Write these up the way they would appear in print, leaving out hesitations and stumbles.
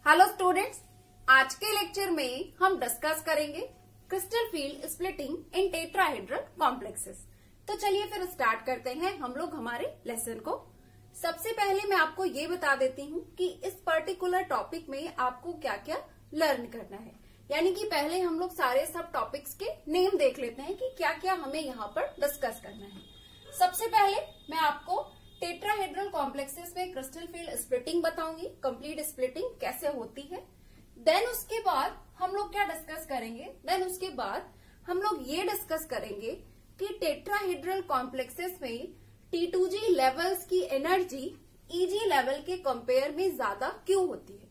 Hello students, आज के lecture में हम डिस्कस करेंगे crystal field splitting in tetrahedral complexes. तो चलिए फिर स्टार्ट करते हैं हम लोग हमारे लेसन को। सबसे पहले मैं आपको ये बता देती हूँ कि इस पर्टिकुलर टॉपिक में आपको क्या क्या लर्न करना है। यानी कि पहले हम लोग सारे सब टॉपिक्स के नेम देख लेते हैं कि क्या क्या हमें यहाँ पर डिस्कस करना है। सबसे पहले मैं आपको टेट्राहेड्रल कॉम्प्लेक्सेस में क्रिस्टल फील्ड स्प्लिटिंग बताऊंगी, कंप्लीट स्प्लिटिंग कैसे होती है। देन उसके बाद हम लोग क्या डिस्कस करेंगे, देन उसके बाद हम लोग ये डिस्कस करेंगे कि टेट्राहेड्रल कॉम्प्लेक्सेस में T2G लेवल्स की एनर्जी EG लेवल के कंपेयर में ज्यादा क्यों होती है।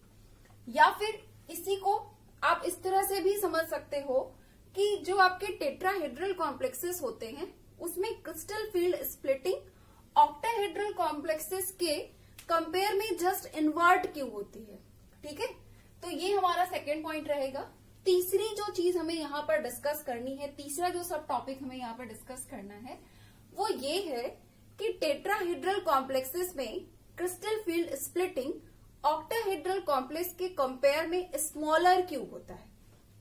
या फिर इसी को आप इस तरह से भी समझ सकते हो कि जो आपके टेट्राहेड्रल कॉम्प्लेक्सेस होते हैं उसमें crystal field splitting octahedral complexes के कंपेयर में जस्ट इन्वर्ट क्यों होती है। ठीक है, तो ये हमारा सेकेंड पॉइंट रहेगा। तीसरी जो चीज हमें यहाँ पर डिस्कस करनी है, तीसरा जो सब टॉपिक हमें यहाँ पर डिस्कस करना है वो ये है कि टेट्राहेड्रल कॉम्प्लेक्सेस में crystal field splitting octahedral complex के कंपेयर में स्मॉलर क्यों होता है।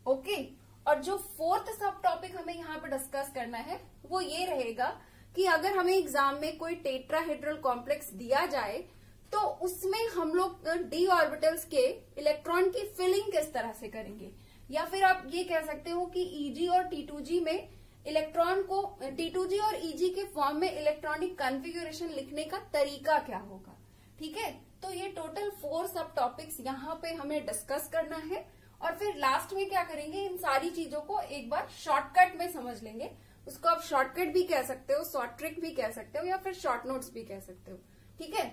ओके, और जो फोर्थ सब टॉपिक हमें यहाँ पर डिस्कस करना है वो ये रहेगा कि अगर हमें एग्जाम में कोई टेट्राहेड्रल कॉम्प्लेक्स दिया जाए तो उसमें हम लोग डी ऑर्बिटल्स के इलेक्ट्रॉन की फिलिंग किस तरह से करेंगे। या फिर आप ये कह सकते हो कि Eg और T2G में इलेक्ट्रॉन को T2G और Eg के फॉर्म में इलेक्ट्रॉनिक कॉन्फ़िगरेशन लिखने का तरीका क्या होगा। ठीक है, तो ये टोटल 4 सब टॉपिक्स यहाँ पे हमें डिस्कस करना है और फिर लास्ट में क्या करेंगे, इन सारी चीजों को एक बार शॉर्टकट में समझ लेंगे। उसको आप शॉर्टकट भी कह सकते हो, शॉर्ट ट्रिक भी कह सकते हो या फिर शॉर्ट नोट्स भी कह सकते हो। ठीक है,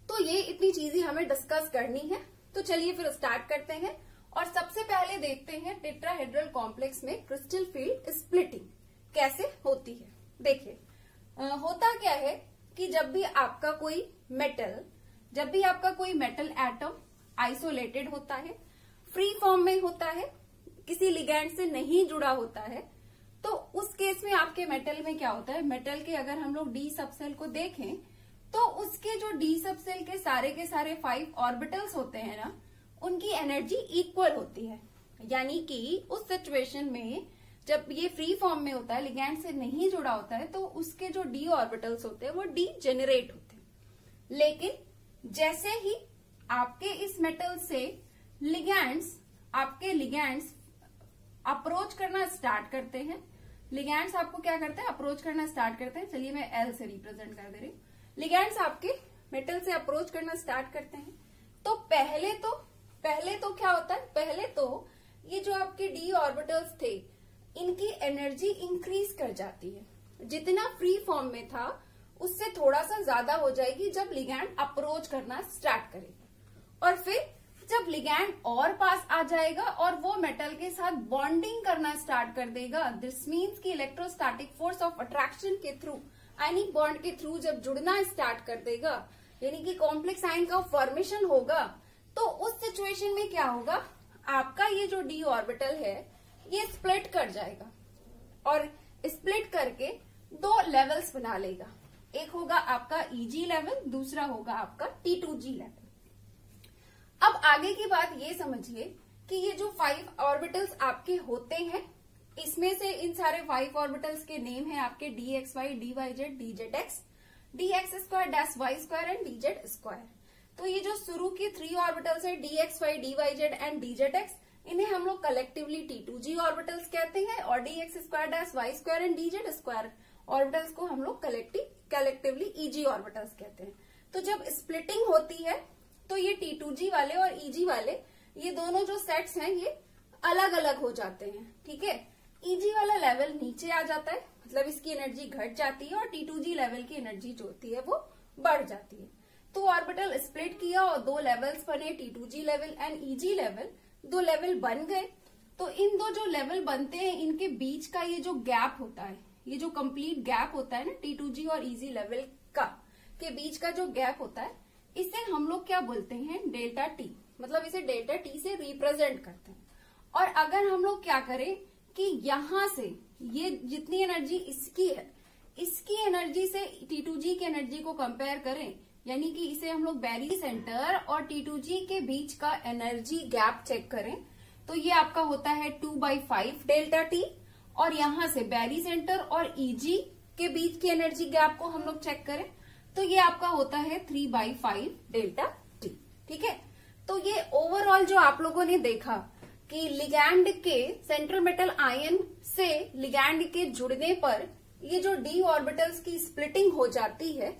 तो ये इतनी चीजें हमें डिस्कस करनी है। तो चलिए फिर स्टार्ट करते हैं और सबसे पहले देखते हैं टेट्राहेड्रल कॉम्प्लेक्स में क्रिस्टल फील्ड स्प्लिटिंग कैसे होती है। देखिए, होता क्या है कि जब भी आपका कोई मेटल एटम आइसोलेटेड होता है, फ्री फॉर्म में होता है, किसी लिगैंड से नहीं जुड़ा होता है, तो उस केस में आपके मेटल में क्या होता है, मेटल के अगर हम लोग डी सबसेल को देखें तो उसके जो डी सबसेल के सारे 5 ऑर्बिटल्स होते हैं ना, उनकी एनर्जी इक्वल होती है। यानी कि उस सिचुएशन में जब ये फ्री फॉर्म में होता है, लिगैंड से नहीं जुड़ा होता है, तो उसके जो डी ऑर्बिटल्स होते हैं वो डी जेनरेट होते हैं। लेकिन जैसे ही आपके इस मेटल से आपके लिगैंड्स अप्रोच करना स्टार्ट करते हैं, लिगैंड्स आपको क्या करते हैं, अप्रोच करना स्टार्ट करते हैं। चलिए मैं एल से रिप्रेजेंट कर दे रही हूँ। लिगैंड्स आपके मेटल से अप्रोच करना स्टार्ट करते हैं तो पहले तो क्या होता है, पहले तो ये जो आपके डी ऑर्बिटल्स थे इनकी एनर्जी इंक्रीज कर जाती है। जितना फ्री फॉर्म में था उससे थोड़ा सा ज्यादा हो जाएगी जब लिगैंड अप्रोच करना स्टार्ट करेगा। और फिर जब लिगैंड और पास आ जाएगा और वो मेटल के साथ बॉन्डिंग करना स्टार्ट कर देगा, दिस मीन्स कि इलेक्ट्रोस्टैटिक फोर्स ऑफ अट्रैक्शन के थ्रू, आयनिक बॉन्ड के थ्रू जब जुड़ना स्टार्ट कर देगा, यानी कि कॉम्प्लेक्स आयन का फॉर्मेशन होगा, तो उस सिचुएशन में क्या होगा, आपका ये जो डी ऑर्बिटल है ये स्प्लिट कर जाएगा और स्प्लिट करके 2 लेवल्स बना लेगा। एक होगा आपका Eg लेवल, दूसरा होगा आपका T2G लेवल। अब आगे की बात ये समझिए कि ये जो 5 ऑर्बिटल्स आपके होते हैं, इसमें से इन सारे 5 ऑर्बिटल्स के नेम है आपके dxy, dyz, dzx, dx² -y² and dz²। तो ये जो शुरू की 3 ऑर्बिटल्स है dxy, dyz एंड dzx, इन्हें हम लोग कलेक्टिवली T2G ऑर्बिटल्स कहते हैं और dx² -y² and dz² orbitals को हम लोग कलेक्टिवली Eg ऑर्बिटल्स कहते हैं। तो जब स्प्लिटिंग होती है तो ये T2G वाले और Eg वाले, ये दोनों जो सेट्स हैं ये अलग अलग हो जाते हैं। ठीक है, Eg वाला लेवल नीचे आ जाता है, मतलब इसकी एनर्जी घट जाती है और T2G लेवल की एनर्जी जो होती है वो बढ़ जाती है। तो ऑर्बिटल स्प्लिट किया और 2 लेवल्स बने, T2G level and Eg level, 2 level बन गए। तो इन 2 जो लेवल बनते हैं इनके बीच का ये जो गैप होता है, ये जो कंप्लीट गैप होता है ना T2G और Eg लेवल का के बीच का जो गैप होता है, इसे हम लोग क्या बोलते हैं, डेल्टा टी, मतलब इसे डेल्टा टी से रिप्रेजेंट करते हैं। और अगर हम लोग क्या करें कि यहां से ये जितनी एनर्जी इसकी है, इसकी एनर्जी से T2G की एनर्जी को कंपेयर करें, यानी कि इसे हम लोग बैरी सेंटर और T2G के बीच का एनर्जी गैप चेक करें तो ये आपका होता है 2/5 डेल्टा टी, और यहां से बैरी सेंटर और EG के बीच की एनर्जी गैप को हम लोग चेक करें तो ये आपका होता है 3/5 डेल्टा टी। ठीक है, तो ये ओवरऑल जो आप लोगों ने देखा कि लिगैंड के सेंट्रल मेटल आयन से लिगैंड के जुड़ने पर ये जो डी ऑर्बिटल्स की स्प्लिटिंग हो जाती है,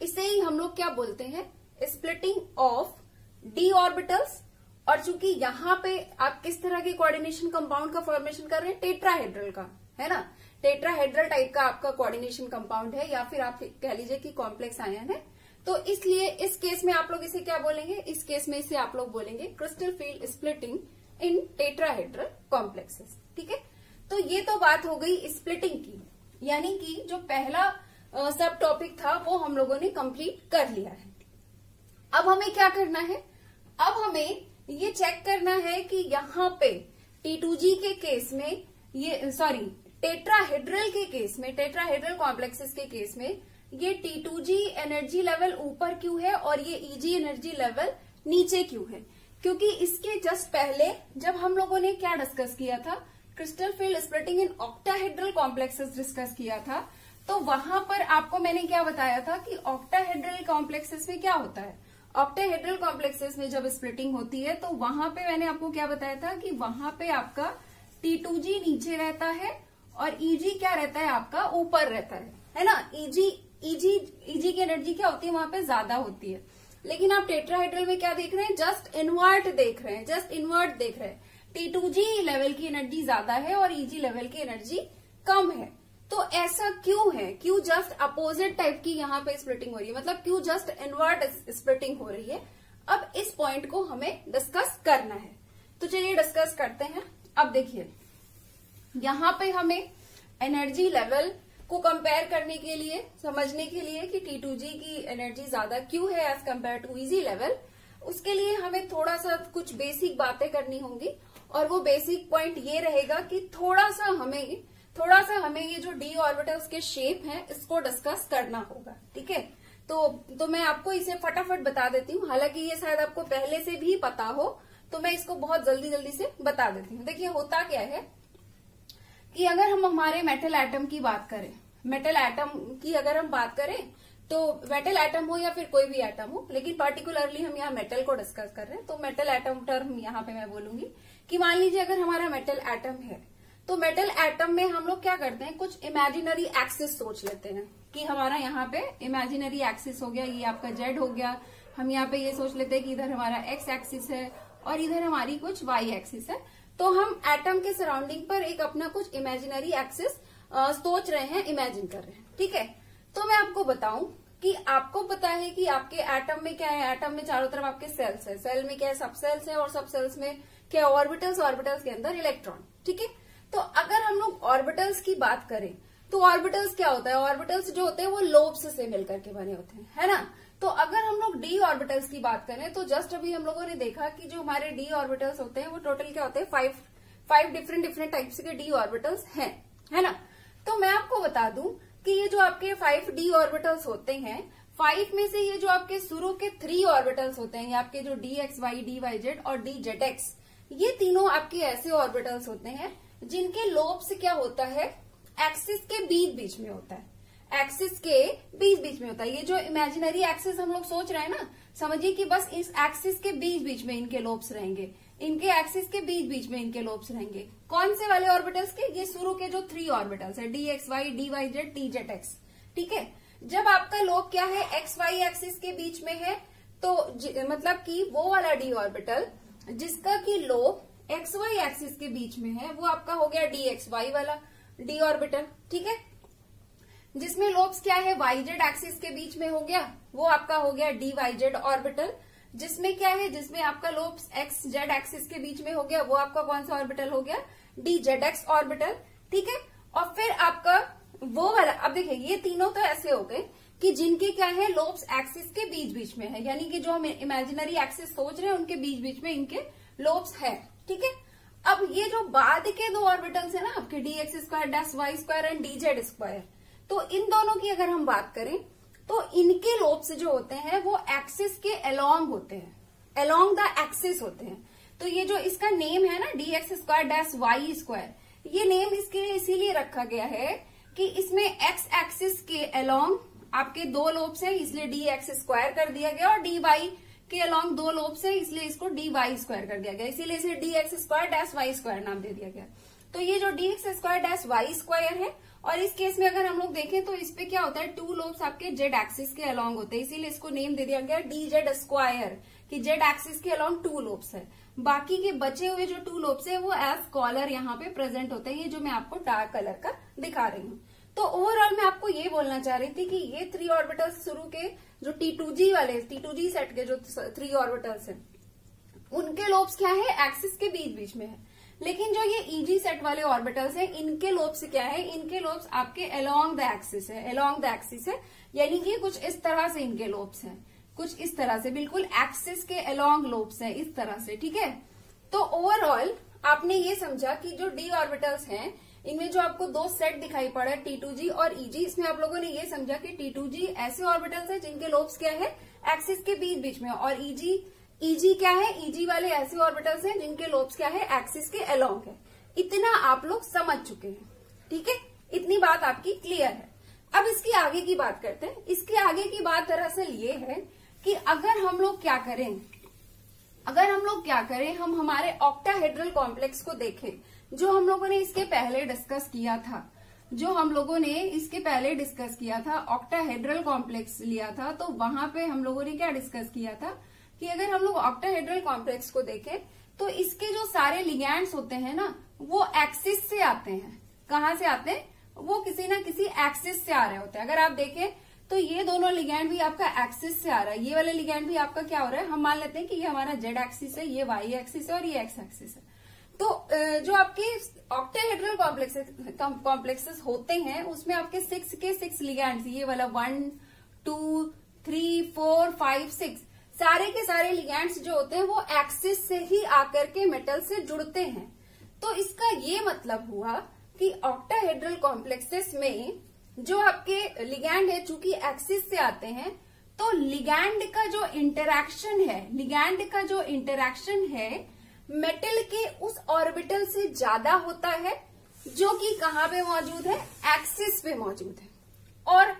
इसे ही हम लोग क्या बोलते हैं, स्प्लिटिंग ऑफ डी ऑर्बिटल्स। और चूंकि यहाँ पे आप किस तरह के कोऑर्डिनेशन कंपाउंड का फॉर्मेशन कर रहे हैं, टेट्राहेड्रल का, है ना, टेट्राहेड्रल टाइप का आपका कोऑर्डिनेशन कंपाउंड है, या फिर आप कह लीजिए कि कॉम्प्लेक्स आयन है। तो इसलिए इस केस में आप लोग इसे क्या बोलेंगे, इस केस में इसे आप लोग बोलेंगे crystal field splitting in tetrahedral complexes. ठीक है, तो ये तो बात हो गई स्प्लिटिंग की, यानी कि जो पहला सब टॉपिक था वो हम लोगों ने कंप्लीट कर लिया है। अब हमें क्या करना है, अब हमें ये चेक करना है कि यहाँ पे T2G के केस में ये टेट्राहेड्रल के केस में, टेट्राहेड्रल कॉम्प्लेक्सेस के केस में ये T2G एनर्जी लेवल ऊपर क्यों है और ये EG एनर्जी लेवल नीचे क्यों है। क्योंकि इसके जस्ट पहले जब हम लोगों ने क्या डिस्कस किया था, crystal field splitting in octahedral complexes discuss किया था, तो वहां पर आपको मैंने क्या बताया था कि ऑक्टाहेड्रल कॉम्प्लेक्सेस में क्या होता है, ऑक्टाहेड्रल कॉम्प्लेक्सेस में जब स्प्लिटिंग होती है तो वहां पे मैंने आपको क्या बताया था कि वहां पे आपका T2G नीचे रहता है और EG क्या रहता है, आपका ऊपर रहता है ना। EG की एनर्जी क्या होती है, वहां पे ज्यादा होती है। लेकिन आप टेट्राहेड्रल में क्या देख रहे हैं, जस्ट इनवर्ट देख रहे हैं, जस्ट इनवर्ट देख रहे हैं। T2G लेवल की एनर्जी ज्यादा है और EG लेवल की एनर्जी कम है। तो ऐसा क्यों है, क्यों जस्ट अपोजिट टाइप की यहाँ पे स्प्लिटिंग हो रही है, मतलब क्यों जस्ट इनवर्ट स्प्लिटिंग हो रही है। अब इस पॉइंट को हमें डिस्कस करना है, तो चलिए डिस्कस करते हैं। अब देखिए यहाँ पे हमें एनर्जी लेवल को कंपेयर करने के लिए, समझने के लिए कि T2G की एनर्जी ज्यादा क्यों है as compare to EG level, उसके लिए हमें थोड़ा सा कुछ बेसिक बातें करनी होंगी। और वो बेसिक पॉइंट ये रहेगा कि थोड़ा सा हमें ये जो डी ऑर्बिटल्स के शेप हैं इसको डिस्कस करना होगा। ठीक है, तो मैं आपको इसे फटाफट बता देती हूँ, हालांकि ये शायद आपको पहले से भी पता हो, तो मैं इसको बहुत जल्दी से बता देती हूँ। देखिए होता क्या है कि अगर हम हमारे मेटल एटम की बात करें, मेटल एटम की अगर हम बात करें तो मेटल एटम हो या फिर कोई भी एटम हो, लेकिन पर्टिकुलरली हम यहाँ मेटल को डिस्कस कर रहे हैं, तो मेटल एटम टर्म यहाँ पे मैं बोलूंगी कि मान लीजिए अगर हमारा मेटल एटम है, तो मेटल एटम में हम लोग क्या करते हैं, कुछ इमेजिनरी एक्सिस सोच लेते हैं कि हमारा यहाँ पे इमेजिनरी एक्सिस हो गया, ये आपका जेड हो गया। हम यहाँ पे ये सोच लेते हैं कि इधर हमारा एक्स एक्सिस है और इधर हमारी कुछ वाई एक्सिस है। तो हम एटम के सराउंडिंग पर एक अपना कुछ इमेजिनरी एक्सिस सोच रहे हैं, इमेजिन कर रहे हैं। ठीक है, तो मैं आपको बताऊं कि आपको पता है कि आपके एटम में क्या है, एटम में चारों तरफ आपके सेल्स है, सेल में क्या है, सब सेल्स है, और सब सेल्स में क्या ऑर्बिटल्स, ऑर्बिटल्स के अंदर इलेक्ट्रॉन। ठीक है, तो अगर हम लोग ऑर्बिटल्स की बात करें तो ऑर्बिटल्स क्या होता है, ऑर्बिटल्स जो होते हैं वो लोब्स से मिलकर के बने होते हैं, है ना। तो अगर हम लोग डी ऑर्बिटल्स की बात करें तो जस्ट अभी हम लोगों ने देखा कि जो हमारे डी ऑर्बिटल्स होते हैं वो टोटल क्या होते हैं, फाइव डिफरेंट टाइप्स के डी ऑर्बिटल्स हैं, है ना। तो मैं आपको बता दूं कि ये जो आपके 5 डी ऑर्बिटल्स होते हैं, 5 में से ये जो आपके शुरू के 3 ऑर्बिटल्स होते हैं, ये आपके जो D X Y, D Y Z और डी जेड एक्स, ये तीनों आपके ऐसे ऑर्बिटल्स होते हैं जिनके लोब्स क्या होता है, एक्सिस के बीच में होता है, एक्सिस के बीच में होता है। ये जो इमेजिनरी एक्सिस हम लोग सोच रहे हैं ना, समझिए कि बस इस एक्सिस के बीच में इनके लोब्स रहेंगे, इनके एक्सिस के बीच में इनके लोब्स रहेंगे। कौन से वाले ऑर्बिटल्स के, ये शुरू के जो 3 ऑर्बिटल्स है, D X Y, D Y Z, D Z X. ठीक है, जब आपका लोब क्या है, एक्स वाई एक्सिस के बीच में है, तो मतलब कि वो वाला डी ऑर्बिटल जिसका की लोब एक्स वाई एक्सिस के बीच में है, वो आपका हो गया डी एक्स वाई वाला डी ऑर्बिटल। ठीक है, जिसमें लोब्स क्या है, वाई जेड एक्सिस के बीच में हो गया, वो आपका हो गया डी वाई जेड ऑर्बिटल। जिसमें क्या है, जिसमें आपका लोब्स एक्स जेड एक्सिस के बीच में हो गया, वो आपका कौन सा ऑर्बिटल हो गया, डी जेड एक्स ऑर्बिटल। ठीक है, और फिर आपका वो वाला, अब देखिए ये तीनों तो ऐसे हो गए कि जिनके क्या है, लोब्स एक्सिस के बीच में है, यानी कि जो हम इमेजिनरी एक्सिस सोच रहे हैं उनके बीच में इनके लोब्स है। ठीक है, अब ये जो बाद के 2 ऑर्बिटल्स है ना आपके, D X square dash Y square and D Z square, तो इन दोनों की अगर हम बात करें तो इनके लोब्स जो होते हैं वो एक्सिस के अलोंग होते हैं, अलोंग द एक्सिस होते हैं। तो ये जो इसका नेम है ना dx² - y², ये नेम इसके इसीलिए रखा गया है कि इसमें एक्स एक्सिस के अलोंग आपके दो लोब्स हैं, इसलिए dx² कर दिया गया, और dy के अलोंग दो लोब्स हैं, इसलिए इसको dy² कर दिया गया, इसीलिए इसे dx² - y² नाम दे दिया गया। तो ये जो dx² - y² है, और इस केस में अगर हम लोग देखें तो इस पे क्या होता है, टू लोब्स आपके जेड एक्सिस के अलोंग होते हैं, इसीलिए इसको नेम दे दिया गया dz² कि जेड एक्सिस के अलोंग टू लोब्स है। बाकी के बचे हुए जो टू लोब्स है वो एज कॉलर यहाँ पे प्रेजेंट होते हैं, ये जो मैं आपको डार्क कलर का दिखा रही हूँ। तो ओवरऑल मैं आपको ये बोलना चाह रही थी कि ये 3 ऑर्बिटल्स शुरू के जो T2G वाले T2G सेट के जो 3 ऑर्बिटल्स हैं, उनके लोब्स क्या है, एक्सिस के बीच बीच में है। लेकिन जो ये EG सेट वाले ऑर्बिटल्स हैं, इनके लोब्स क्या है, इनके लोब्स आपके अलोंग द एक्सिस है, अलोंग द एक्सिस है, यानी कि कुछ इस तरह से इनके लोब्स हैं, कुछ इस तरह से, बिल्कुल एक्सिस के अलोंग लोब्स है, इस तरह से, ठीक है। तो ओवरऑल आपने ये समझा कि जो d ऑर्बिटल्स हैं, इनमें जो आपको दो सेट दिखाई पड़ा है T2G और EG, इसमें आप लोगों ने ये समझा कि T2G ऐसे ऑर्बिटल्स हैं जिनके लोब्स क्या है, एक्सिस के बीच बीच में, और EG क्या है, EG वाले ऐसे ऑर्बिटल्स हैं जिनके लोब्स क्या है, एक्सिस के अलोंग है। इतना आप लोग समझ चुके हैं, ठीक है, इतनी बात आपकी क्लियर है। अब इसकी आगे की बात करते हैं। इसके आगे की बात दरअसल ये है कि अगर हम लोग क्या करें, हम हमारे ऑक्टाहेड्रल कॉम्प्लेक्स को देखें, जो हम लोगों ने इसके पहले डिस्कस किया था, ऑक्टाहेड्रल कॉम्प्लेक्स लिया था, तो वहां पे हम लोगों ने क्या डिस्कस किया था कि अगर हम लोग ऑक्टाहेड्रल कॉम्प्लेक्स को देखें तो इसके जो सारे लिगैंड्स होते हैं ना, वो एक्सिस से आते हैं। कहाँ से आते हैं, वो किसी ना किसी एक्सिस से आ रहे होते हैं। अगर आप देखें तो ये दोनों लिगैंड भी आपका एक्सिस से आ रहा है, ये वाला लिगैंड भी आपका क्या हो रहा है, हम मान लेते हैं कि ये हमारा जेड एक्सिस है, ये वाई एक्सिस है और ये एक्स एक्सिस है। तो जो आपके ऑक्टाहेड्रल कॉम्प्लेक्सेस होते हैं उसमें आपके 6 के 6 लिगैंड्स, ये वाला 1 2 3 4 5 6 सारे के सारे लिगैंड्स जो होते हैं वो एक्सिस से ही आकर के मेटल से जुड़ते हैं। तो इसका ये मतलब हुआ कि ऑक्टाहेड्रल कॉम्प्लेक्सेस में जो आपके लिगैंड है, चूंकि एक्सिस से आते हैं, तो लिगैंड का जो इंटरैक्शन है मेटल के उस ऑर्बिटल से ज्यादा होता है, जो कि कहाँ पे मौजूद है, एक्सिस पे मौजूद है। और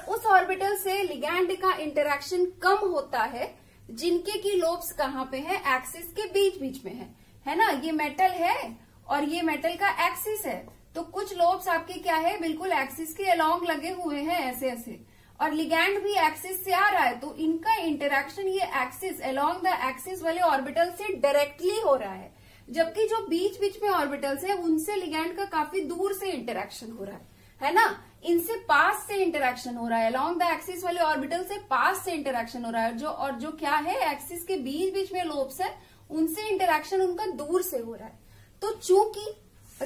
उस ऑर्बिटल से लिगैंड का इंटरैक्शन कम होता है, जिनके की लोब्स कहाँ पे है, एक्सिस के बीच बीच में है ना। ये मेटल है और ये मेटल का एक्सिस है, तो कुछ लोब्स आपके क्या है, बिल्कुल एक्सिस के अलोंग लगे हुए हैं ऐसे ऐसे, और लिगैंड भी एक्सिस से आ रहा है, तो इनका इंटरैक्शन ये एक्सिस अलोंग द एक्सिस वाले ऑर्बिटल से डायरेक्टली हो रहा है, जबकि जो बीच बीच में ऑर्बिटल्स है उनसे लिगैंड का काफी दूर से इंटरैक्शन हो रहा है ना। इनसे पास से इंटरैक्शन हो रहा है, अलोंग द एक्सिस वाले ऑर्बिटल से पास से इंटरैक्शन हो रहा है, जो क्या है, एक्सिस के बीच बीच में लोब्स है, उनसे इंटरैक्शन उनका दूर से हो रहा है। तो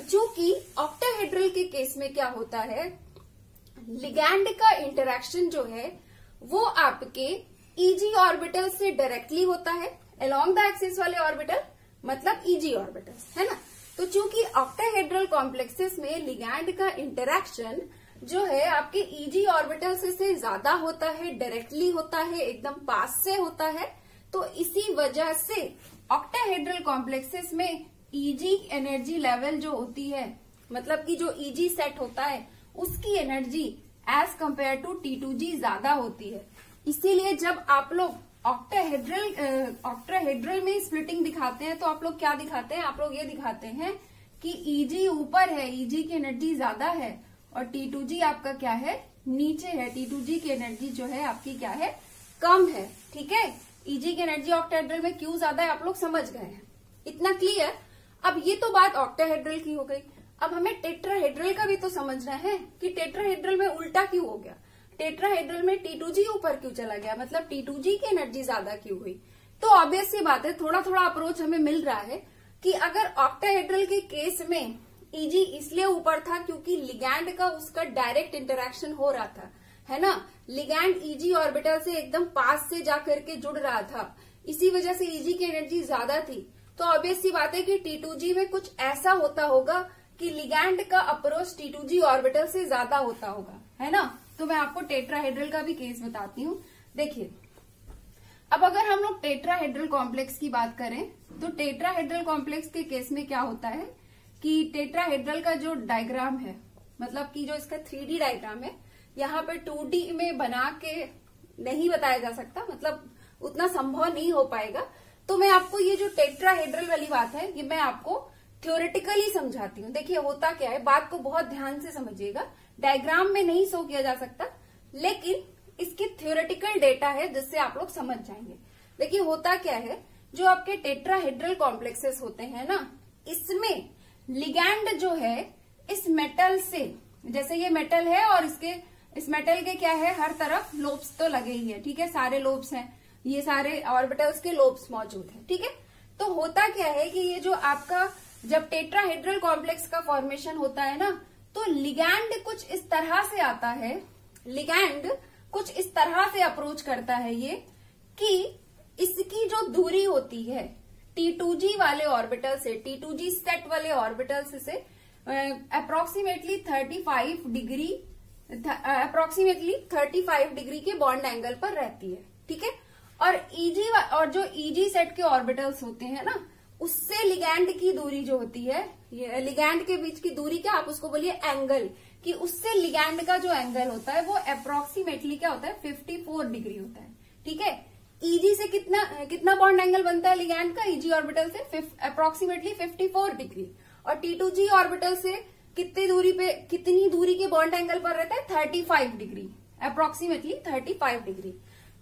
चूंकि ऑक्टाहेड्रल के केस में क्या होता है, लिगैंड का इंटरैक्शन जो है वो आपके EG ऑर्बिटल से डायरेक्टली होता है, अलोंग द एक्सिस वाले ऑर्बिटल मतलब EG ऑर्बिटल्स, है ना। तो चूंकि ऑक्टाहेड्रल कॉम्प्लेक्सेस में लिगैंड का इंटरैक्शन जो है आपके EG ऑर्बिटल से ज्यादा होता है, डायरेक्टली होता है, एकदम पास से होता है, तो इसी वजह से ऑक्टाहेड्रल कॉम्प्लेक्सेस में EG एनर्जी लेवल जो होती है, मतलब कि जो EG सेट होता है उसकी energy as compare to T2G ज्यादा होती है। इसीलिए जब आप लोग ऑक्टाहेड्रल में स्प्लिटिंग दिखाते हैं तो आप लोग क्या दिखाते हैं, आप लोग ये दिखाते हैं कि EG ऊपर है, EG की एनर्जी ज्यादा है, और T2G आपका क्या है, नीचे है। T2G की एनर्जी जो है आपकी क्या है, कम है, ठीक है। EG की एनर्जी ऑक्टाहेड्रल में क्यों ज्यादा है आप लोग समझ गए हैं, इतना क्लियर। अब ये तो बात ऑक्टाहेड्रल की हो गई। अब हमें टेट्राहेड्रल का भी तो समझना है कि टेट्राहेड्रल में उल्टा क्यों हो गया, टेट्राहेड्रल में T2G ऊपर क्यों चला गया, मतलब T2G की एनर्जी ज्यादा क्यों हुई। तो ऑब्वियस सी बात है, थोड़ा थोड़ा अप्रोच हमें मिल रहा है कि अगर ऑक्टाहेड्रल के केस में EG इसलिए ऊपर था क्योंकि लिगैंड का उसका डायरेक्ट इंटरैक्शन हो रहा था, है ना। लिगैंड EG ऑर्बिटल से एकदम पास से जाकर के जुड़ रहा था, इसी वजह से EG की एनर्जी ज्यादा थी। तो ऑब्वियस सी बात है कि T2G में कुछ ऐसा होता होगा कि लिगैंड का अप्रोच T2G ऑर्बिटल से ज्यादा होता होगा, है ना। तो मैं आपको टेट्राहेड्रल का भी केस बताती हूँ। देखिए, अब अगर हम लोग टेट्राहेड्रल कॉम्प्लेक्स की बात करें तो टेट्राहेड्रल कॉम्प्लेक्स के केस में क्या होता है कि टेट्राहेड्रल का जो डायग्राम है, मतलब कि जो इसका 3D डायग्राम है, यहाँ पे 2D में बना के नहीं बताया जा सकता, मतलब उतना संभव नहीं हो पाएगा। तो मैं आपको ये जो टेट्राहेड्रल वाली बात है, ये मैं आपको थ्योरेटिकली समझाती हूँ। देखिए होता क्या है, बात को बहुत ध्यान से समझिएगा। डायग्राम में नहीं शो किया जा सकता, लेकिन इसकी थ्योरेटिकल डेटा है जिससे आप लोग समझ जाएंगे। देखिए होता क्या है, जो आपके टेट्राहेड्रल कॉम्प्लेक्सेस होते हैं ना, इसमें लिगैंड जो है इस मेटल से, जैसे ये मेटल है और इस मेटल के क्या है, हर तरफ लोब्स तो लगे ही है, ठीक है, सारे लोब्स हैं, ये सारे ऑर्बिटल्स के लोब्स मौजूद हैं, ठीक है। तो होता क्या है कि ये जो आपका जब टेट्राहेड्रल कॉम्प्लेक्स का फॉर्मेशन होता है ना, तो लिगैंड कुछ इस तरह से आता है, लिगैंड कुछ इस तरह से अप्रोच करता है ये, कि इसकी जो दूरी होती है T2G वाले ऑर्बिटल से, T2G सेट वाले ऑर्बिटल से अप्रोक्सीमेटली 35 डिग्री के बॉन्ड एंगल पर रहती है, ठीक है। और जो EG सेट के ऑर्बिटल्स होते हैं ना, उससे लिगैंड की दूरी जो होती है, ये लिगैंड के बीच की दूरी क्या, आप उसको बोलिए एंगल, कि उससे लिगैंड का जो एंगल होता है वो अप्रोक्सीमेटली क्या होता है, 54 डिग्री होता है, ठीक है। EG से कितना बॉन्ड एंगल बनता है लिगैंड का, EG ऑर्बिटल से अप्रोक्सीमेटली 54 डिग्री, और T2G ऑर्बिटल से कितनी दूरी के बॉन्ड एंगल पर रहता है, 35 डिग्री, अप्रोक्सीमेटली 35 डिग्री।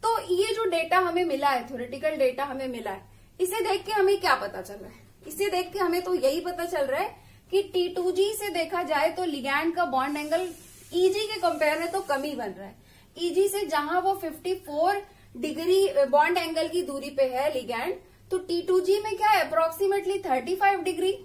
तो ये जो डेटा हमें मिला है, थ्योरेटिकल डेटा हमें मिला है, इसे देख के हमें क्या पता चल रहा है, इसे देख के हमें तो यही पता चल रहा है कि T2G से देखा जाए तो लिगैंड का बॉन्ड एंगल EG के कंपेयर में तो कम ही बन रहा है। EG से जहां वो 54 डिग्री बॉन्ड एंगल की दूरी पे है लिगैंड, तो T2G में क्या है, अप्रोक्सीमेटली 35 डिग्री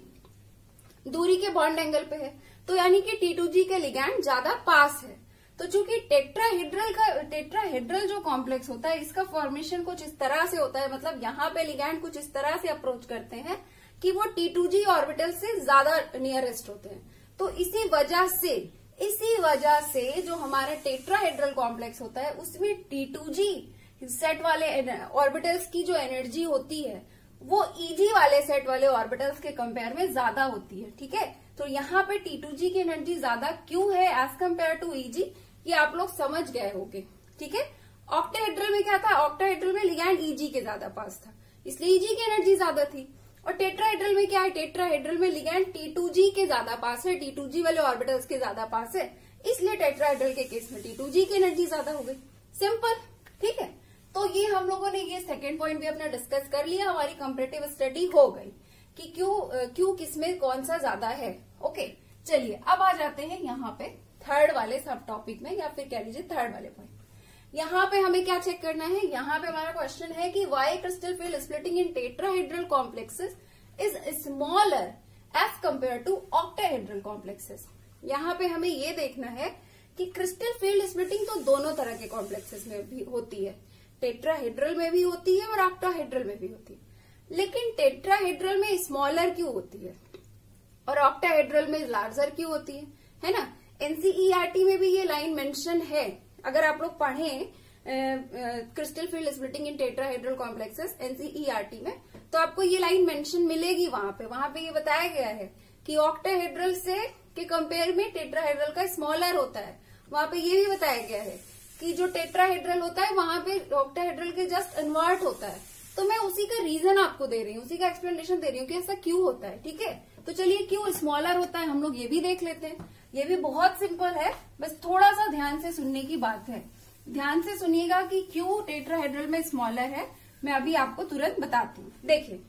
दूरी के बॉन्ड एंगल पे है। तो यानी कि T2G के लिगैंड ज्यादा पास है। तो चूंकि टेट्राहेड्रल जो कॉम्प्लेक्स होता है, इसका फॉर्मेशन कुछ इस तरह से होता है, मतलब यहाँ पे लिगैंड कुछ इस तरह से अप्रोच करते हैं कि वो T2G ऑर्बिटल से ज्यादा नियरेस्ट होते हैं। तो इसी वजह से जो हमारा टेट्राहेड्रल कॉम्प्लेक्स होता है, उसमें T2G सेट वाले ऑर्बिटल्स की जो एनर्जी होती है वो EG वाले सेट वाले ऑर्बिटल्स के कंपेयर में ज्यादा होती है, ठीक है। तो यहाँ पे T2G की एनर्जी ज्यादा क्यों है एज कम्पेयर टू EG, ये आप लोग समझ गए होंगे, ठीक है। ऑक्टाहेड्रल में क्या था, ऑक्टाहेड्रल में लिगैंड EG के ज्यादा पास था, इसलिए EG की एनर्जी ज्यादा थी। और टेट्राहेड्रल में क्या है, टेट्राहेड्रल में लिगैंड T2G के ज्यादा पास है, T2G वाले ऑर्बिटल्स के ज्यादा पास है, इसलिए टेट्राहेड्रल के केस में T2G की एनर्जी ज्यादा हो गई, सिंपल, ठीक है। तो ये हम लोगों ने ये सेकेंड पॉइंट भी अपना डिस्कस कर लिया, हमारी कंपैरेटिव स्टडी हो गई कि क्यों किसमें कौन सा ज्यादा है। ओके, चलिए अब आ जाते हैं यहाँ पे थर्ड वाले सब टॉपिक में, या फिर कह लीजिए थर्ड वाले पॉइंट। यहाँ पे हमें क्या चेक करना है, यहाँ पे हमारा क्वेश्चन है कि why crystal field splitting in tetrahedral complexes is smaller as compare to octahedral complexes. यहाँ पे हमें ये देखना है कि क्रिस्टल फील्ड स्प्लिटिंग तो दोनों तरह के कॉम्प्लेक्सेस में भी होती है, टेट्राहेड्रल में भी होती है और ऑक्टाहेड्रल में भी होती है, लेकिन टेट्राहेड्रल में स्मॉलर क्यों होती है और ऑक्टाहेड्रल में लार्जर क्यों होती है ना। एनसीईआरटी में भी ये लाइन मेंशन है, अगर आप लोग पढ़ें crystal field splitting in tetrahedral complexes NCERT में, तो आपको ये लाइन मेंशन मिलेगी। वहां पे ये बताया गया है कि ऑक्टाहेड्रल से के कंपेयर में टेट्राहेड्रल का स्मॉलर होता है। वहां पे ये भी बताया गया है कि जो टेट्राहेड्रल होता है वहां पे ऑक्टाहेड्रल के जस्ट इन्वर्ट होता है। तो मैं उसी का रीजन आपको दे रही हूँ, उसी का एक्सप्लेनेशन दे रही हूँ कि ऐसा क्यों होता है, ठीक है। तो चलिए क्यों स्मॉलर होता है हम लोग ये भी देख लेते हैं। ये भी बहुत सिंपल है, बस थोड़ा सा ध्यान से सुनने की बात है। ध्यान से सुनिएगा कि क्यों टेट्राहेड्रल में स्मॉलर है, मैं अभी आपको तुरंत बताती हूँ। देखिए,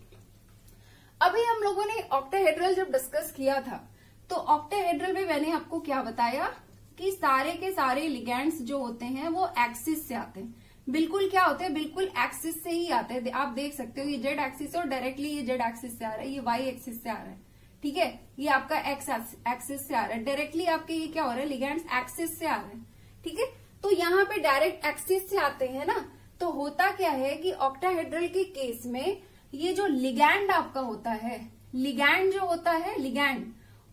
अभी हम लोगों ने ऑक्टाहेड्रल जब डिस्कस किया था, तो ऑक्टाहेड्रल में मैंने आपको क्या बताया कि सारे के सारे लिगैंड्स जो होते हैं वो एक्सिस से आते हैं। बिल्कुल क्या होते हैं, बिल्कुल एक्सिस से ही आते हैं। आप देख सकते हो ये जेड एक्सिस और डायरेक्टली ये जेड एक्सिस से आ रहा है, ये वाई एक्सिस से आ रहा है, ठीक है। ये आपका एक्स एक्सिस से आ रहा है, डायरेक्टली आपके ये क्या हो रहा है, लिगैंड्स एक्सिस से आ रहे हैं, ठीक है। तो यहाँ पे डायरेक्ट एक्सिस से आते हैं ना, तो होता क्या है कि ऑक्टाहेड्रल के केस में ये जो लिगैंड आपका होता है, लिगैंड जो होता है लिगैंड,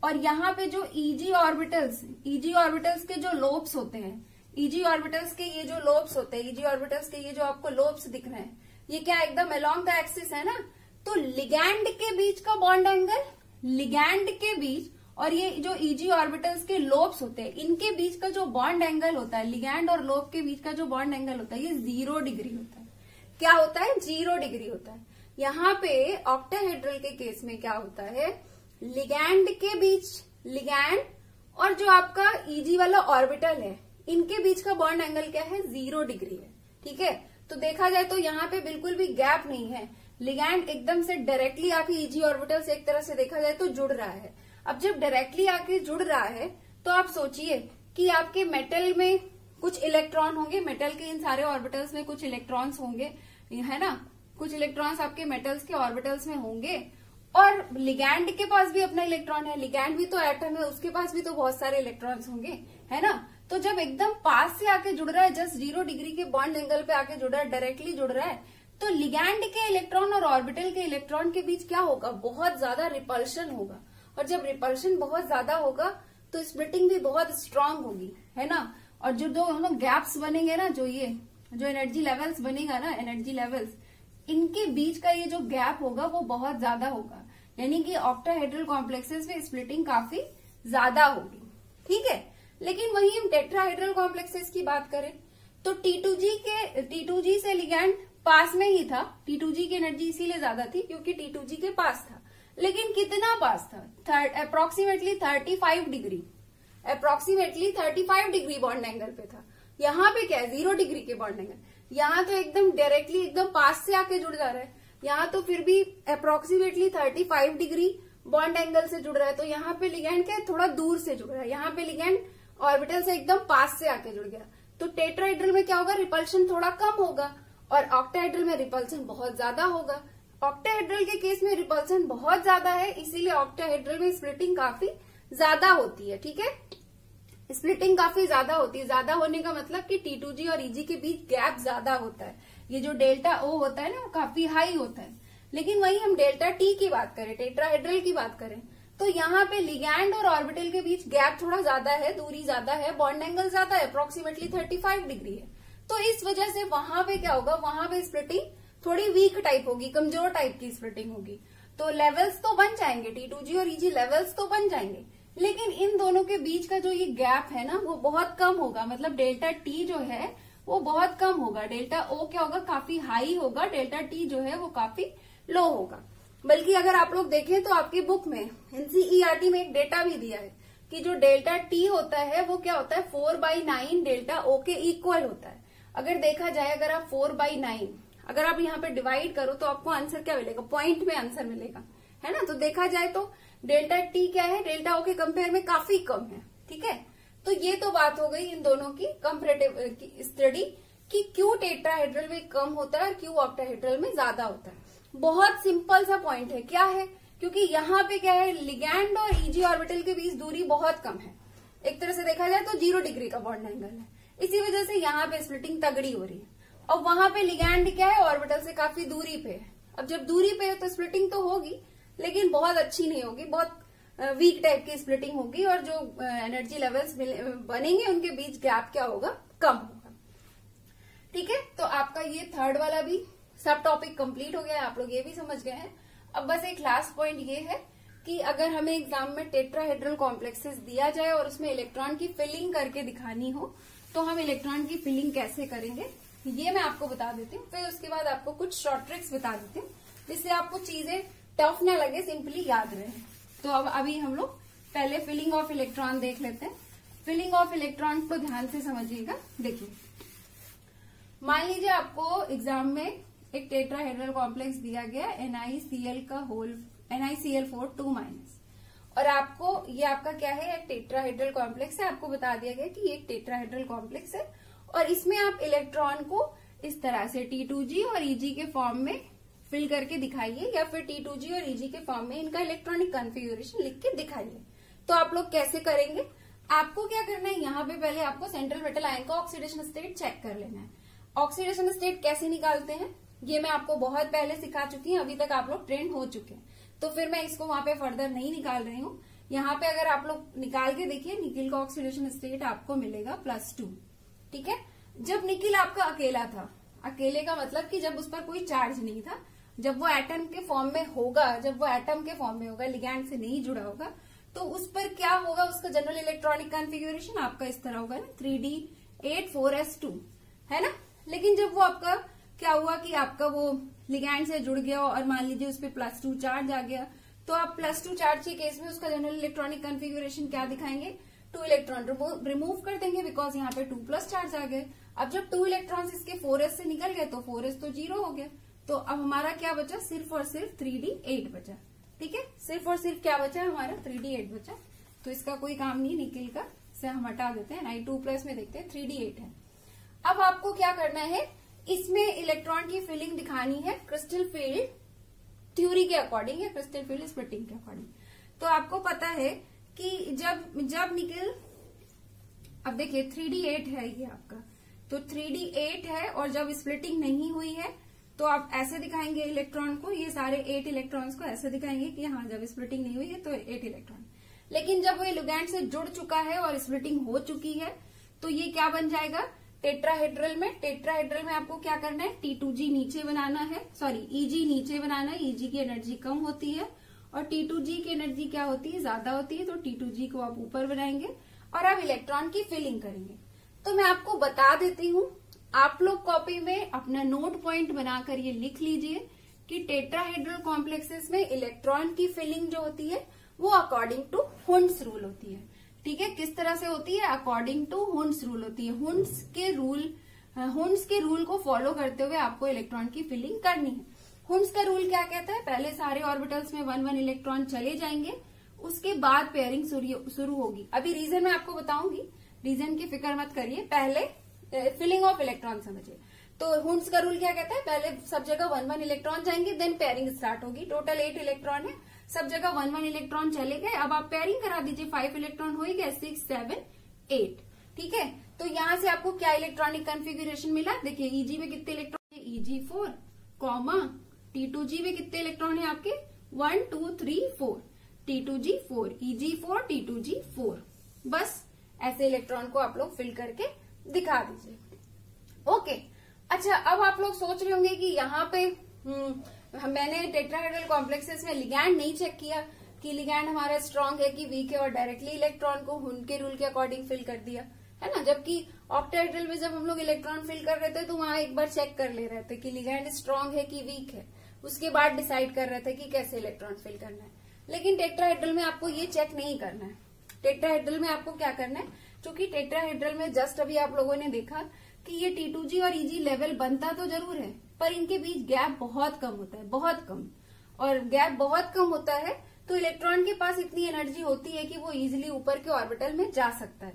और यहाँ पे जो ईजी ऑर्बिटल्स के जो लोब्स होते हैं, ईजी ऑर्बिटल्स के ये जो लोब्स होते हैं, ईजी ऑर्बिटल्स के ये जो आपको लोब्स दिख रहे हैं, ये क्या एकदम अलोंग द एक्सिस है ना। तो लिगैंड के बीच का बॉन्ड एंगल, लिगैंड के बीच और ये जो ईजी ऑर्बिटल्स के लोब्स होते हैं, इनके बीच का जो बॉन्ड एंगल होता है, लिगैंड और लोब के बीच का जो बॉन्ड एंगल होता है, ये 0 डिग्री होता है। क्या होता है? 0 डिग्री होता है। यहाँ पे ऑक्टाहेड्रल के केस में क्या होता है, लिगैंड के बीच, लिगैंड और जो आपका ईजी वाला ऑर्बिटल है, इनके बीच का बॉन्ड एंगल क्या है? 0 डिग्री है। ठीक है, तो देखा जाए तो यहाँ पे बिल्कुल भी गैप नहीं है। लिगैंड एकदम से डायरेक्टली आके ईजी ऑर्बिटल से एक तरह से देखा जाए तो जुड़ रहा है। अब जब डायरेक्टली आके जुड़ रहा है तो आप सोचिए कि आपके मेटल में कुछ इलेक्ट्रॉन होंगे, मेटल के इन सारे ऑर्बिटल्स में कुछ इलेक्ट्रॉन्स होंगे, है ना, कुछ इलेक्ट्रॉन्स आपके मेटल्स के ऑर्बिटल्स में होंगे, और लिगैंड के पास भी अपना इलेक्ट्रॉन है, लिगैंड भी तो एटम है, उसके पास भी तो बहुत सारे इलेक्ट्रॉन्स होंगे, है ना। तो जब एकदम पास से आके जुड़ रहा है, जस्ट 0 डिग्री के बॉन्ड एंगल पे आके जुड़ रहा है, डायरेक्टली जुड़ रहा है, तो लिगैंड के इलेक्ट्रॉन और ऑर्बिटल के इलेक्ट्रॉन के बीच क्या होगा? बहुत ज्यादा रिपल्शन होगा। और जब रिपल्शन बहुत ज्यादा होगा तो स्प्लिटिंग भी बहुत स्ट्रांग होगी, है ना। और जो दो गैप्स बनेंगे ना, जो एनर्जी लेवल्स बनेगा ना, एनर्जी लेवल्स, इनके बीच का ये जो गैप होगा वो बहुत ज्यादा होगा, यानी कि ऑक्टाहेड्रल कॉम्प्लेक्सेस में स्प्लिटिंग काफी ज्यादा होगी। ठीक है, लेकिन वही हम टेट्राहेड्रल कॉम्प्लेक्सेस की बात करें तो T2G से लिगैंड पास में ही था। T2G की एनर्जी इसीलिए ज्यादा थी क्योंकि T2G के पास था, लेकिन कितना पास था? Approximately 35 degree, approximately 35 degree bond angle पे था। यहाँ पे क्या है? 0 डिग्री के बॉन्ड एंगल। यहाँ तो एकदम डायरेक्टली एकदम पास से आके जुड़ जा रहा है, यहाँ तो फिर भी अप्रोक्सीमेटली 35 डिग्री बॉन्ड एंगल से जुड़ रहा है। तो यहाँ पे लिगैंड क्या है? थोड़ा दूर से जुड़ रहा है, यहाँ पे लिगैंड ऑर्बिटल से एकदम पास से आके जुड़ गया। तो टेट्राहेड्रल में क्या होगा? रिपल्शन थोड़ा कम होगा, और ऑक्टाहेड्रल में रिपल्शन बहुत ज्यादा होगा। ऑक्टाहेड्रल के केस में रिपल्शन बहुत ज्यादा है, इसीलिए ऑक्टाहेड्रल में स्प्लिटिंग काफी ज्यादा होती है। ठीक है, स्प्लिटिंग काफी ज्यादा होती है। ज्यादा होने का मतलब कि T2G और EG के बीच गैप ज्यादा होता है। ये जो डेल्टा O होता है ना, वो काफी हाई होता है। लेकिन वही हम डेल्टा T की बात करें, टेट्राहेड्रल की बात करें, तो यहाँ पे लिगैंड और ऑर्बिटल के बीच गैप थोड़ा ज्यादा है, दूरी ज्यादा है, बॉन्ड एंगल ज्यादा है, अप्रोक्सीमेटली 35 डिग्री है। तो इस वजह से वहां पे क्या होगा? वहां पे स्प्लिटिंग थोड़ी वीक टाइप होगी, कमजोर टाइप की स्प्लिटिंग होगी। तो लेवल्स तो बन जाएंगे, T2G और EG लेवल्स तो बन जाएंगे, लेकिन इन दोनों के बीच का जो ये गैप है ना, वो बहुत कम होगा। मतलब डेल्टा T जो है वो बहुत कम होगा, डेल्टा O क्या होगा? काफी हाई होगा, डेल्टा T जो है वो काफी लो होगा। बल्कि अगर आप लोग देखें तो आपकी बुक में NCERT में एक डेटा भी दिया है कि जो डेल्टा T होता है वो क्या होता है? 4/9 डेल्टा O के इक्वल होता है। अगर देखा जाए, अगर आप 4/9 अगर आप यहाँ पे डिवाइड करो तो आपको आंसर क्या मिलेगा? पॉइंट में आंसर मिलेगा, है ना। तो देखा जाए तो डेल्टा T क्या है? डेल्टा O के कंपेयर में काफी कम है। ठीक है, तो ये तो बात हो गई इन दोनों की कंपैरेटिव स्टडी कि क्यों टेट्राहेड्रल में कम होता है और क्यों ऑक्टाहेड्रल में ज्यादा होता है। बहुत सिंपल सा पॉइंट है। क्या है? क्योंकि यहाँ पे क्या है? लिगैंड और EG ऑर्बिटल के बीच दूरी बहुत कम है, एक तरह से देखा जाए तो 0 डिग्री का बॉन्ड एंगल है। इसी वजह से यहाँ पे स्प्लिटिंग तगड़ी हो रही है। और वहां पे लिगैंड क्या है? ऑर्बिटल से काफी दूरी पे है। अब जब दूरी पे है तो स्प्लिटिंग तो होगी, लेकिन बहुत अच्छी नहीं होगी, बहुत वीक टाइप की स्प्लिटिंग होगी, और जो एनर्जी लेवल्स बनेंगे उनके बीच गैप क्या होगा? कम होगा। ठीक है, तो आपका ये थर्ड वाला भी सब टॉपिक कंप्लीट हो गया है, आप लोग ये भी समझ गए हैं। अब बस एक लास्ट पॉइंट ये है कि अगर हमें एग्जाम में टेट्राहेड्रल कॉम्प्लेक्सेस दिया जाए और उसमें इलेक्ट्रॉन की फिलिंग करके दिखानी हो, तो हम इलेक्ट्रॉन की फिलिंग कैसे करेंगे ये मैं आपको बता देती हूँ। फिर उसके बाद आपको कुछ शॉर्ट ट्रिक्स बता देती हूँ जिससे आपको चीजें टफ ना लगे, सिंपली याद रहे। तो अब अभी हम लोग पहले फिलिंग ऑफ इलेक्ट्रॉन देख लेते हैं। फिलिंग ऑफ इलेक्ट्रॉन को ध्यान से समझिएगा। देखिए, मान लीजिए आपको एग्जाम में एक टेट्राहेड्रल कॉम्प्लेक्स दिया गया NiCl4 2-, और आपको ये आपका क्या है? एक टेट्राहेड्रल कॉम्प्लेक्स है। आपको बता दिया गया कि ये एक टेट्राहेड्रल कॉम्प्लेक्स है और इसमें आप इलेक्ट्रॉन को इस तरह से T2G और EG के फॉर्म में फिल करके दिखाइए, या फिर T2G और EG के फॉर्म में इनका इलेक्ट्रॉनिक कॉन्फ़िगरेशन लिख के दिखाइए। तो आप लोग कैसे करेंगे? आपको क्या करना है? यहाँ पे पहले आपको सेंट्रल मेटल आयन का ऑक्सीडेशन स्टेट चेक कर लेना है। ऑक्सीडेशन स्टेट कैसे निकालते हैं ये मैं आपको बहुत पहले सिखा चुकी हूँ, अभी तक आप लोग ट्रेंड हो चुके हैं, तो फिर मैं इसको वहां पे फर्दर नहीं निकाल रही हूँ। यहाँ पे अगर आप लोग निकाल के देखिए, निकिल का ऑक्सीडेशन स्टेट आपको मिलेगा +2, ठीक है। जब निकिल आपका अकेला था, अकेले का मतलब कि जब उस पर कोई चार्ज नहीं था, जब वो एटम के फॉर्म में होगा, जब वो एटम के फॉर्म में होगा, लिगैंड से नहीं जुड़ा होगा, तो उस पर क्या होगा, उसका जनरल इलेक्ट्रॉनिक कॉन्फ़िगरेशन आपका इस तरह होगा ना, 3d8 4s2, है ना। लेकिन जब वो आपका क्या हुआ कि आपका वो लिगैंड से जुड़ गया और मान लीजिए उस पर +2 चार्ज आ गया, तो आप +2 चार्ज के केस में उसका जनरल इलेक्ट्रॉनिक कॉन्फ़िगरेशन क्या दिखाएंगे, 2 इलेक्ट्रॉन रिमूव कर देंगे, बिकॉज यहाँ पे 2+ चार्ज आ गए। अब जब 2 इलेक्ट्रॉन्स इसके 4s से निकल गए तो 4s तो 0 हो गया, तो अब हमारा क्या बचा, सिर्फ और सिर्फ 3d8 बचा। ठीक है, सिर्फ और सिर्फ क्या बचा हमारा, 3d8 बचा। तो इसका कोई काम नहीं निकिल का, से हम हटा देते हैं, Na2+ में देखते हैं 3d8 है। अब आपको क्या करना है, इसमें इलेक्ट्रॉन की फिलिंग दिखानी है क्रिस्टल फील्ड थ्योरी के अकॉर्डिंग या क्रिस्टल फील्ड स्प्लिटिंग के अकॉर्डिंग। तो आपको पता है कि जब निकिल, अब देखिए 3d8 है ये आपका, तो 3d8 है, और जब स्प्लिटिंग नहीं हुई है तो आप ऐसे दिखाएंगे इलेक्ट्रॉन को, ये सारे 8 इलेक्ट्रॉन्स को ऐसे दिखाएंगे कि हाँ जब स्प्लिटिंग नहीं हुई है तो 8 इलेक्ट्रॉन। लेकिन जब वो लिगैंड से जुड़ चुका है और स्प्लिटिंग हो चुकी है तो ये क्या बन जाएगा, टेट्राहेड्रल में। टेट्राहेड्रल में आपको क्या करना है, T2G नीचे बनाना है, सॉरी Eg नीचे बनाना है, Eg की एनर्जी कम होती है और T2G की एनर्जी क्या होती है, ज्यादा होती है, तो T2G को आप ऊपर बनाएंगे और आप इलेक्ट्रॉन की फिलिंग करेंगे। तो मैं आपको बता देती हूँ, आप लोग कॉपी में अपना नोट पॉइंट बनाकर ये लिख लीजिए कि टेट्राहेड्रल कॉम्प्लेक्सेस में इलेक्ट्रॉन की फिलिंग जो होती है वो अकॉर्डिंग टू हुंड्स रूल होती है। ठीक है, किस तरह से होती है, अकॉर्डिंग टू हुंड्स रूल होती है। हुंड्स के रूल को फॉलो करते हुए आपको इलेक्ट्रॉन की फिलिंग करनी है। हुंड्स का रूल क्या कहता है, पहले सारे ऑर्बिटल्स में 1-1 इलेक्ट्रॉन चले जाएंगे, उसके बाद पेयरिंग शुरू होगी। अभी रीजन मैं आपको बताऊंगी, रीजन की फिक्र मत करिए, पहले फिलिंग ऑफ इलेक्ट्रॉन समझिए। तो हुंड्स का रूल क्या कहता है, पहले सब जगह 1-1 इलेक्ट्रॉन जाएंगे, देन पेयरिंग स्टार्ट होगी। टोटल 8 इलेक्ट्रॉन है, सब जगह 1-1 इलेक्ट्रॉन चले गए, अब आप पेयरिंग करा दीजिए, 5 इलेक्ट्रॉन हो ही गए, 6, 7, 8। ठीक है, तो यहां से आपको क्या इलेक्ट्रॉनिक कॉन्फ़िगरेशन मिला, देखिए Eg में कितने इलेक्ट्रॉन है, Eg4, कॉमा T2G में कितने इलेक्ट्रॉन है आपके, 1, 2, 3, 4, T2G 4, Eg4, T2G 4। बस ऐसे इलेक्ट्रॉन को आप लोग फिल करके दिखा दीजिए। ओके, अच्छा अब आप लोग सोच रहे होंगे कि यहाँ पे मैंने टेट्राहेड्रल कॉम्प्लेक्सेस में लिगैंड नहीं चेक किया कि लिगैंड हमारा स्ट्रांग है कि वीक है, और डायरेक्टली इलेक्ट्रॉन को हुंड के रूल के अकॉर्डिंग फिल कर दिया, है ना। जबकि ऑक्टाहेड्रल में जब हम लोग इलेक्ट्रॉन फिल कर रहे थे तो वहां एक बार चेक कर ले रहे थे कि लिगैंड स्ट्रांग है कि वीक है, उसके बाद डिसाइड कर रहे थे कि कैसे इलेक्ट्रॉन फिल करना है। लेकिन टेट्राहेड्रल में आपको ये चेक नहीं करना है। टेट्राहेड्रल में आपको क्या करना है, क्योंकि टेट्राहेड्रल में जस्ट अभी आप लोगों ने देखा कि ये T2G और Eg लेवल बनता तो जरूर है, पर इनके बीच गैप बहुत कम होता है, बहुत कम। और गैप बहुत कम होता है तो इलेक्ट्रॉन के पास इतनी एनर्जी होती है कि वो इजिली ऊपर के ऑर्बिटल में जा सकता है।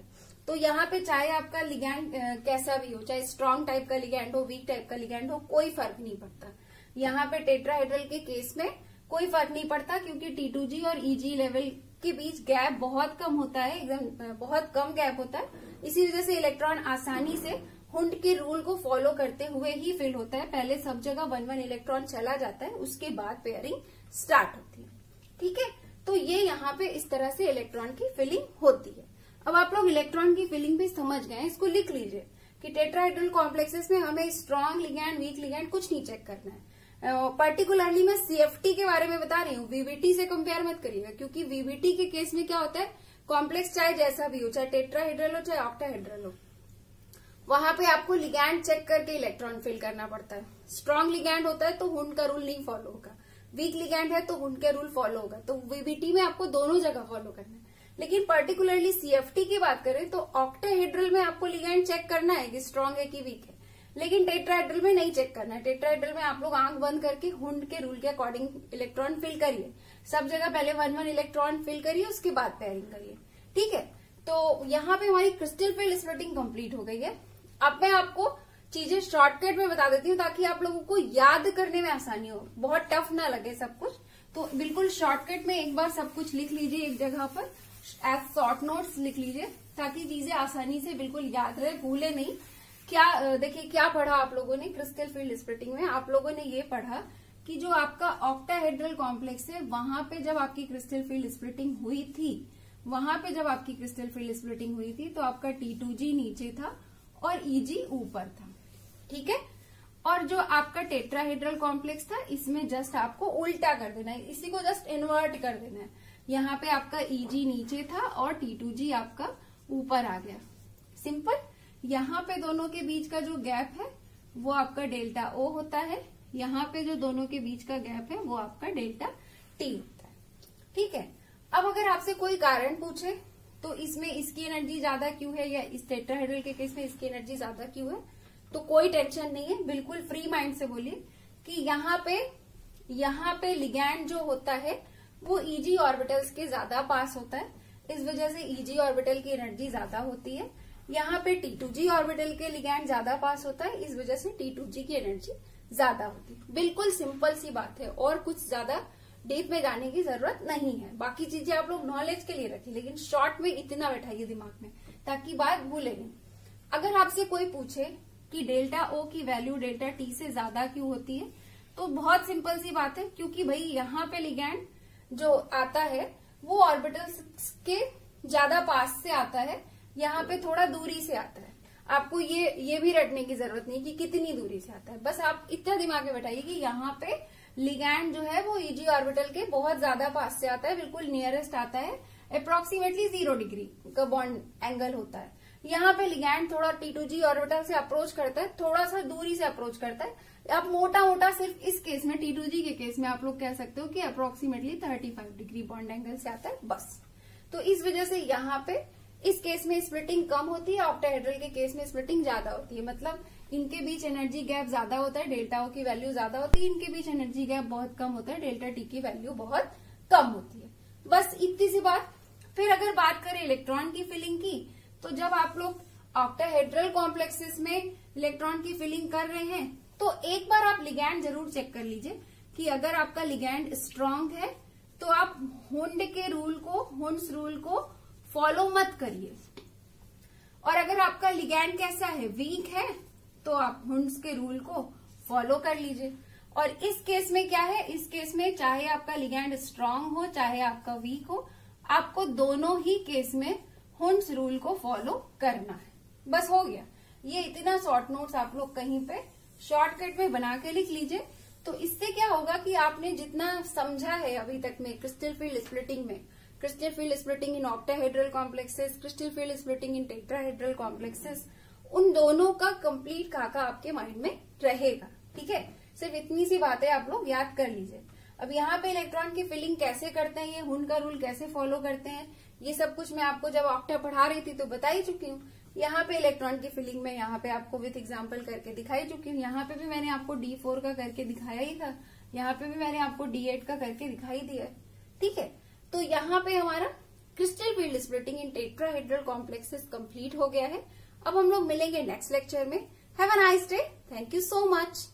तो यहाँ पे चाहे आपका लिगैंड कैसा भी हो, चाहे स्ट्रॉन्ग टाइप का लिगैंड हो, वीक टाइप का लिगैंड हो, कोई फर्क नहीं पड़ता। यहाँ पे टेट्राहेड्रल के केस में कोई फर्क नहीं पड़ता, क्योंकि T2G और Eg लेवल के बीच गैप बहुत कम होता है, एकदम बहुत कम गैप होता है। इसी वजह से इलेक्ट्रॉन आसानी से हुंड के रूल को फॉलो करते हुए ही फिल होता है। पहले सब जगह 1-1 इलेक्ट्रॉन चला जाता है, उसके बाद पेयरिंग स्टार्ट होती है। ठीक है, तो ये यहाँ पे इस तरह से इलेक्ट्रॉन की फिलिंग होती है। अब आप लोग इलेक्ट्रॉन की फिलिंग भी समझ गए, इसको लिख लीजिए कि टेट्राहेड्रल कॉम्प्लेक्सेस में हमें स्ट्रॉन्ग लिगैंड, वीक लिगैंड कुछ नहीं चेक करना है। पर्टिकुलरली मैं CFT के बारे में बता रही हूँ, VBT से कंपेयर मत करिएगा, क्योंकि VBT के केस में क्या होता है, कॉम्प्लेक्स चाहे जैसा भी हो, चाहे टेट्राहेड्रल हो चाहे ऑक्टाहेड्रल हो, वहां पे आपको लिगैंड चेक करके इलेक्ट्रॉन फिल करना पड़ता है। स्ट्रॉन्ग लिगैंड होता है तो हुंड का रूल नहीं फॉलो होगा, वीक लिगैंड है तो हुंड का रूल फॉलो होगा। तो VBT में आपको दोनों जगह फॉलो करना है। लेकिन पर्टिकुलरली CFT की बात करें तो ऑक्टाहेड्रल में आपको लिगैंड चेक करना है कि स्ट्रॉन्ग है कि वीक है, लेकिन टेट्राहेड्रल में नहीं चेक करना है। टेट्राहेड्रल में आप लोग आंख बंद करके हुंड के रूल के अकॉर्डिंग इलेक्ट्रॉन फिल करिए। सब जगह पहले 1-1 इलेक्ट्रॉन फिल करिए, उसके बाद पेयरिंग करिए। ठीक है, तो यहाँ पे हमारी क्रिस्टल फील्ड स्प्लिटिंग कंप्लीट हो गई है। अब मैं आपको चीजें शॉर्टकट में बता देती हूँ ताकि आप लोगों को याद करने में आसानी हो, बहुत टफ ना लगे सब कुछ। तो बिल्कुल शॉर्टकट में एक बार सब कुछ लिख लीजिए, एक जगह पर एज शॉर्ट नोट्स लिख लीजिए, ताकि चीजें आसानी से बिल्कुल याद रहे, भूले नहीं। क्या देखिए, क्या पढ़ा आप लोगों ने क्रिस्टल फील्ड स्प्लिटिंग में, आप लोगों ने ये पढ़ा कि जो आपका ऑक्टाहेड्रल कॉम्प्लेक्स है वहां पे जब आपकी क्रिस्टल फील्ड स्प्लिटिंग हुई थी, तो आपका T2G नीचे था और Eg ऊपर था, ठीक है। और जो आपका टेट्राहेड्रल कॉम्प्लेक्स था इसमें जस्ट आपको उल्टा कर देना है, इसी को जस्ट इन्वर्ट कर देना है। यहाँ पे आपका Eg नीचे था और T2G आपका ऊपर आ गया, सिंपल। यहाँ पे दोनों के बीच का जो गैप है वो आपका डेल्टा O होता है, यहाँ पे जो दोनों के बीच का गैप है वो आपका डेल्टा T होता है, ठीक है। अब अगर आपसे कोई कारण पूछे तो इसमें इसकी एनर्जी ज्यादा क्यों है, या इस टेट्राहेड्रल के केस में इसकी एनर्जी ज्यादा क्यों है, तो कोई टेंशन नहीं है, बिल्कुल फ्री माइंड से बोलिए कि यहाँ पे लिगैंड जो होता है वो Eg ऑर्बिटल्स के ज्यादा पास होता है, इस वजह से Eg ऑर्बिटल की एनर्जी ज्यादा होती है। यहाँ पे T2G ऑर्बिटल के लिगैंड ज्यादा पास होता है, इस वजह से T2G की एनर्जी ज्यादा होती है। बिल्कुल सिंपल सी बात है, और कुछ ज्यादा डीप में जाने की जरूरत नहीं है। बाकी चीजें आप लोग नॉलेज के लिए रखिए, लेकिन शॉर्ट में इतना बैठाइए दिमाग में ताकि बात भूले नहीं। अगर आपसे कोई पूछे कि डेल्टा O की वैल्यू डेल्टा T से ज्यादा क्यों होती है, तो बहुत सिंपल सी बात है, क्योंकि भाई यहाँ पे लिगैंड जो आता है वो ऑर्बिटल्स के ज्यादा पास से आता है, यहाँ पे थोड़ा दूरी से आता है। आपको ये भी रटने की जरूरत नहीं कि कितनी दूरी से आता है, बस आप इतना दिमाग में बैठाइए कि यहाँ पे लिगैंड जो है वो Eg ऑर्बिटल के बहुत ज्यादा पास से आता है, बिल्कुल नियरेस्ट आता है, अप्रोक्सीमेटली 0 डिग्री का बॉन्ड एंगल होता है। यहाँ पे लिगैंड थोड़ा T2G ऑर्बिटल से अप्रोच करता है, थोड़ा सा दूरी से अप्रोच करता है। आप मोटा मोटा सिर्फ इस केस में T2G के केस में आप लोग कह सकते हो कि अप्रोक्सीमेटली 35 डिग्री बॉन्ड एंगल से आता है, बस। तो इस वजह से यहाँ पे इस केस में स्प्लिटिंग कम होती है, ऑक्टाहेड्रल के केस में स्प्लिटिंग ज्यादा होती है, मतलब इनके बीच एनर्जी गैप ज्यादा होता है, डेल्टा O की वैल्यू ज्यादा होती है, इनके बीच एनर्जी गैप बहुत कम होता है, डेल्टा T की वैल्यू बहुत कम होती है, बस इतनी सी बात। फिर अगर बात करें इलेक्ट्रॉन की फिलिंग की, तो जब आप लोग ऑक्टाहेड्रल कॉम्प्लेक्सेस में इलेक्ट्रॉन की फिलिंग कर रहे हैं तो एक बार आप लिगैंड जरूर चेक कर लीजिए कि अगर आपका लिगैंड स्ट्रांग है तो आप हुंड्स रूल को फॉलो मत करिए, और अगर आपका लिगैंड कैसा है, वीक है, तो आप हुंड्स के रूल को फॉलो कर लीजिए। और इस केस में क्या है, इस केस में चाहे आपका लिगैंड स्ट्रांग हो चाहे आपका वीक हो, आपको दोनों ही केस में हुंड्स रूल को फॉलो करना है, बस हो गया। ये इतना शॉर्ट नोट्स आप लोग कहीं पे शॉर्टकट में बना के लिख लीजिए, तो इससे क्या होगा कि आपने जितना समझा है अभी तक में क्रिस्टल फील्ड स्प्लिटिंग में, crystal field splitting in octahedral complexes, crystal field splitting in tetrahedral complexes, उन दोनों का कंप्लीट खाका आपके माइंड में रहेगा, ठीक है। सिर्फ इतनी सी बातें आप लोग याद कर लीजिए। अब यहाँ पे इलेक्ट्रॉन की फिलिंग कैसे करते हैं, ये हुंड का रूल कैसे फॉलो करते हैं, ये सब कुछ मैं आपको जब ऑक्टा पढ़ा रही थी तो बता ही चुकी हूँ। यहाँ पे इलेक्ट्रॉन की फिलिंग में यहाँ पे आपको विथ एग्जांपल करके दिखाई चुकी हूँ। यहाँ पे भी मैंने आपको D4 का करके दिखाया ही था, यहाँ पे भी मैंने आपको D8 का करके दिखाई दिया, ठीक है। तो यहाँ पे हमारा crystal field splitting in tetrahedral complexes complete हो गया है। अब हम लोग मिलेंगे नेक्स्ट लेक्चर में। Have a nice day, thank you so much.